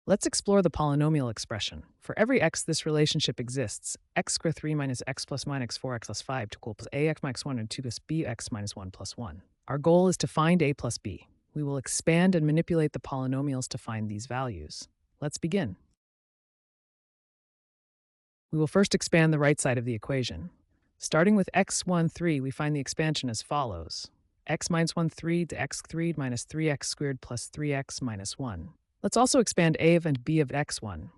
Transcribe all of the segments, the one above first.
Let's explore the polynomial expression. For every x, this relationship exists. X squared 3 minus x plus minus 4x plus 5 to equal plus ax minus 1 and 2 plus bx minus 1 plus 1. Our goal is to find a plus b. We will expand and manipulate the polynomials to find these values. Let's begin. We will first expand the right side of the equation. Starting with x1, 3, we find the expansion as follows. X minus 1, 3 to x3 minus 3x squared plus 3x minus 1. Let's also expand a of and b of x1.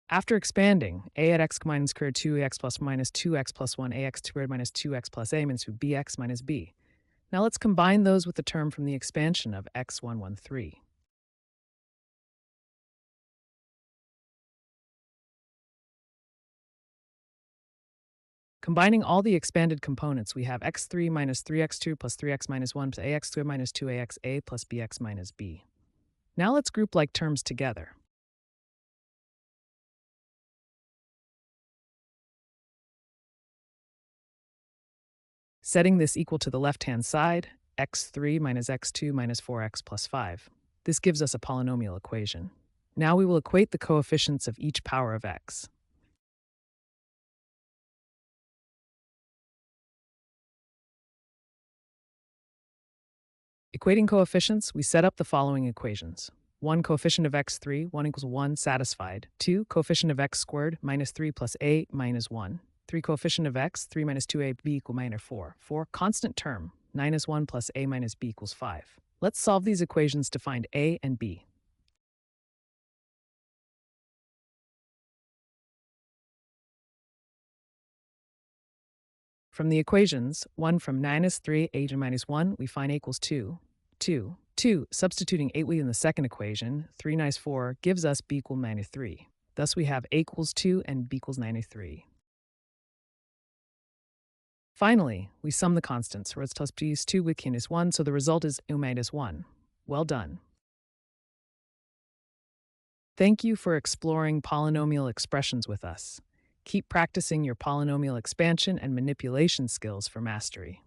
After expanding, a at x minus squared 2x plus minus 2x plus 1 ax squared minus 2x plus a minus bx minus b. Now let's combine those with the term from the expansion of x113. Combining all the expanded components, we have x3 minus 3x2 plus 3x minus 1 plus ax squared minus 2axa plus bx minus b. Now let's group like terms together. Setting this equal to the left-hand side, x3 minus x2 minus 4x plus 5. This gives us a polynomial equation. Now we will equate the coefficients of each power of x. Equating coefficients, we set up the following equations. 1 coefficient of x3, 1 equals 1, satisfied. 2 coefficient of x squared, minus 3 plus a minus 1. 3 coefficient of x, 3 minus 2ab equal minus 4. 4 constant term, minus 1 plus a minus b equals 5. Let's solve these equations to find a and b. From the equations, 1 from minus 3, 8 and minus 1, we find a equals 2. 2. Substituting 8 in the second equation, 3 minus 4 gives us b equal minus 3. Thus we have a equals 2 and b equals minus 3. Finally, we sum the constants. Rho plus b is 2 with kin is 1, so the result is u minus 1. Well done. Thank you for exploring polynomial expressions with us. Keep practicing your polynomial expansion and manipulation skills for mastery.